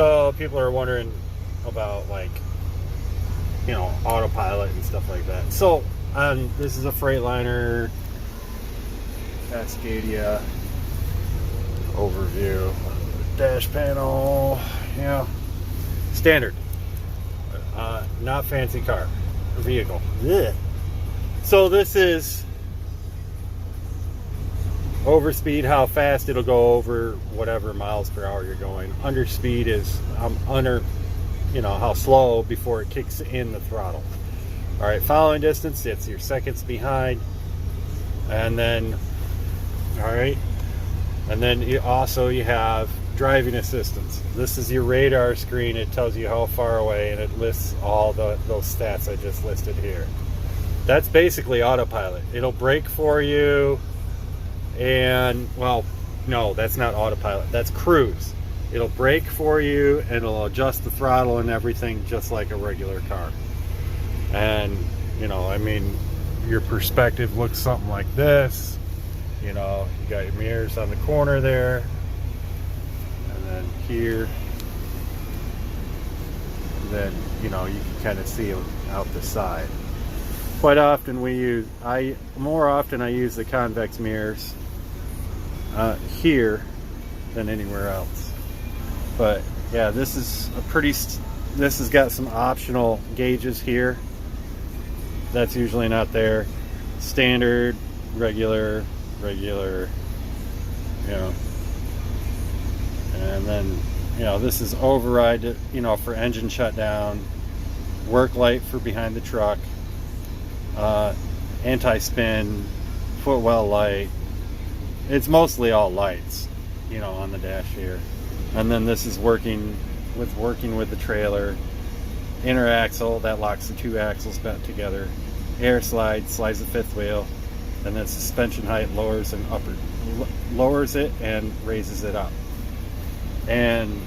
So people are wondering about, like, you know, autopilot and stuff like that. So this is a Freightliner Cascadia overview. Dash panel, yeah, standard, not fancy car, vehicle. Ugh. So this is over speed, how fast it'll go over whatever miles per hour you're going. Under speed is under, you know, how slow before it kicks in the throttle. All right, following distance, it's your seconds behind. And then, all right, and then you have driving assistance. This is your radar screen. It tells you how far away, and it lists all those stats I just listed here. That's basically autopilot. It'll brake for you, and, well, no, that's not autopilot. That's cruise. It'll brake for you, and it'll adjust the throttle and everything just like a regular car. And, you know, I mean, your perspective looks something like this. You know, you got your mirrors on the corner there, and then here, and then, you know, you can kind of see out the side. Quite often more often I use the convex mirrors here than anywhere else. But yeah, this has got some optional gauges here. That's usually not there. Standard, regular, you know. And then, you know, this is override, you know, for engine shutdown, work light for behind the truck, anti-spin, footwell light. It's mostly all lights, you know, on the dash here. And then this is working with the trailer. Inner axle, that locks the two axles back together. Air slide, slides the fifth wheel. And then suspension height lowers it and raises it up. And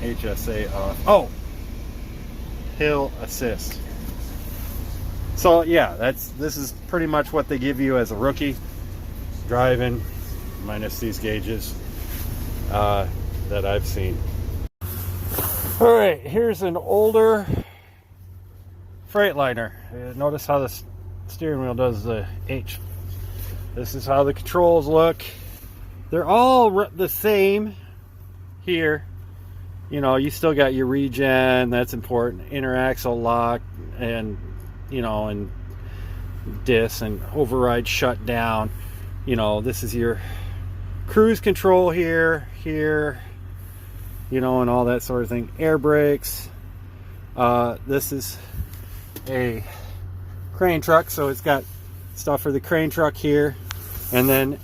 HSA off. Oh, hill assist. So yeah, this is pretty much what they give you as a rookie driving, minus these gauges that I've seen. All right, here's an older Freightliner. Notice how the steering wheel does the H. This is how the controls look. They're all the same here. You know, you still got your regen, that's important. Inner axle lock, and, you know, and dis and override shut down. You know, this is your cruise control here, you know, and all that sort of thing. Air brakes. This is a crane truck, so it's got stuff for the crane truck here. And then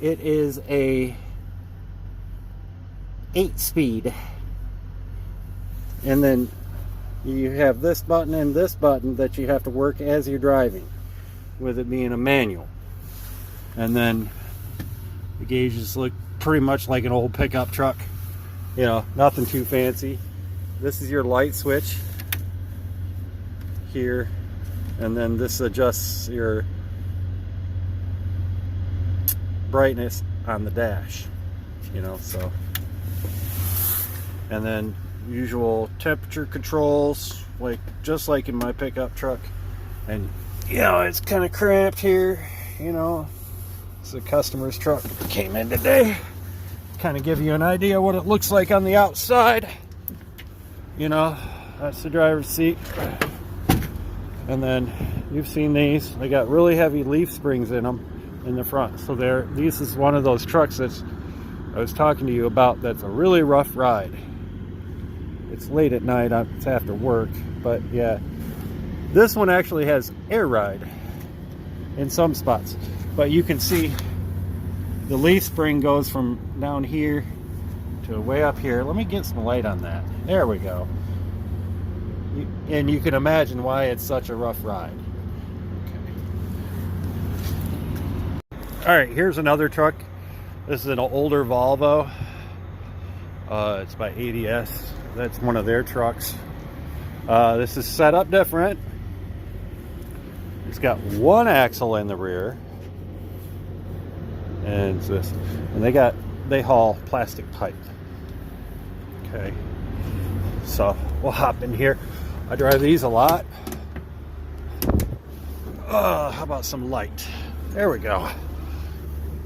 it is a 8-speed. And then you have this button and this button that you have to work as you're driving, with it being a manual. And then the gauges look pretty much like an old pickup truck. You know, nothing too fancy. This is your light switch here, and then this adjusts your brightness on the dash, you know, so. And then usual temperature controls, like just like in my pickup truck. And, you know, it's kind of cramped here, you know. It's a customer's truck that came in today. Kind of give you an idea what it looks like on the outside. You know, that's the driver's seat. And then you've seen these. They got really heavy leaf springs in them in the front. So this is one of those trucks that's I was talking to you about. That's a really rough ride. It's late at night. It's after work, but yeah, this one actually has air ride in some spots. But you can see the leaf spring goes from down here to way up here. Let me get some light on that. There we go. And you can imagine why it's such a rough ride. Okay. All right, here's another truck. This is an older Volvo. It's by ADS. That's one of their trucks. This is set up different. It's got one axle in the rear. And it's this. And they haul plastic pipe. Okay, so we'll hop in here. I drive these a lot. How about some light? There we go.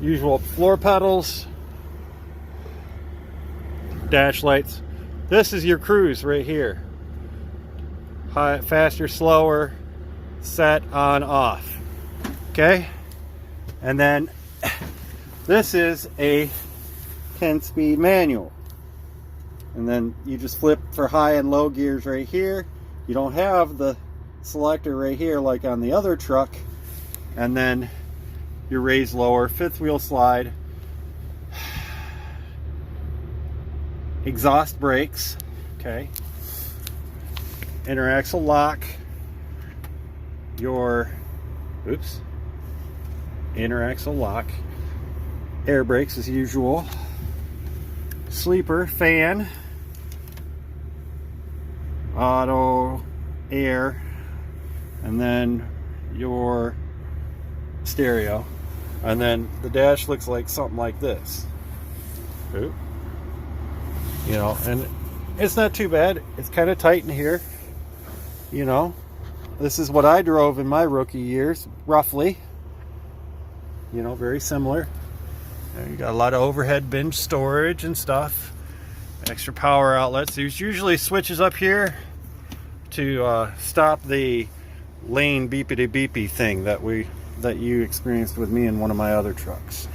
Usual floor pedals, dash lights. This is your cruise right here. High, faster, slower, set, on, off. Okay? And then this is a 10-speed manual. And then you just flip for high and low gears right here. You don't have the selector right here like on the other truck. And then your raise lower, fifth wheel slide, exhaust brakes, okay, interaxle lock, your interaxle lock, air brakes as usual, sleeper, fan, auto, air, and then your stereo. And then the dash looks like something like this. Ooh. You know, and it's not too bad. It's kind of tight in here. You know, this is what I drove in my rookie years, roughly. You know, very similar. And you got a lot of overhead bin storage and stuff. Extra power outlets. There's usually switches up here to stop the lane beepity beepy thing that you experienced with me in one of my other trucks.